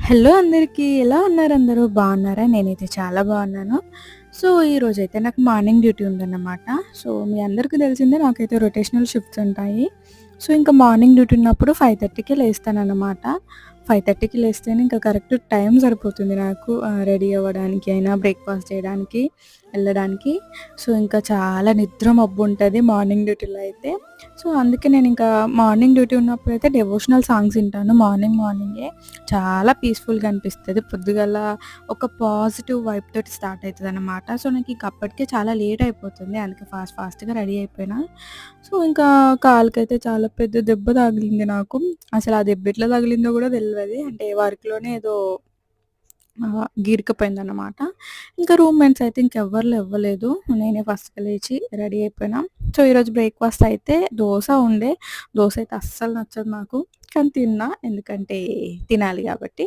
Hello అందరికీ. ఎలా ఉన్నారు అందరూ? బాగున్నారా? నేనైతే చాలా బాగున్నాను. సో, ఈరోజైతే నాకు మార్నింగ్ డ్యూటీ ఉందన్నమాట. సో, మీ అందరికీ తెలిసిందే నాకైతే రొటేషనల్ షిఫ్ట్స్ ఉంటాయి. సో, ఇంకా మార్నింగ్ డ్యూటీ ఉన్నప్పుడు 5:30కే లేస్తానన్నమాట. 5:30కి లేస్తేనే ఇంకా కరెక్ట్ టైం సరిపోతుంది నాకు రెడీ అవ్వడానికి అయినా, బ్రేక్‌ఫాస్ట్ చేయడానికి, వెళ్ళడానికి. సో, ఇంకా చాలా నిద్ర మబ్బుంటది మార్నింగ్ డ్యూటీలో అయితే. సో, అందుకే నేనింకా మార్నింగ్ డ్యూటీ ఉన్నప్పుడైతే డెవోషనల్ సాంగ్స్ వింటాను మార్నింగే. చాలా పీస్‌ఫుల్‌గా అనిపిస్తది. పొద్దుగాల ఒక పాజిటివ్ వైబ్ తోటి స్టార్ట్ అయితదనమాట. సో, నాకింక అప్పటికే చాలా లేట్ అయిపోతుంది. అందుకే ఫాస్ట్‌గా రెడీ అయిపోయినా. సో, ఇంకా కాలుకైతే చాలా పెద్ద దెబ్బ తగిలింది నాకు. అసలు ఆ దెబ్బ ఎట్లా తగిలిందో గూడా తెల్వది. అంటే వర్క్‌లోనే ఏదో గీరుకుపోయిందనమాట. ఇంకా రూమ్‌మేట్స్ అయితే ఇంకెవ్వరు లెవ్వలేదు. నేనే ఫస్ట్‌గా లేచి రెడీ అయిపోయినా. సో, ఈరోజు బ్రేక్‌ఫాస్ట్ అయితే దోస ఉండే. దోస అయితే అస్సలు నచ్చదు నాకు. కానీ తిన్నా. ఎందుకంటే తినాలి గాబట్టి.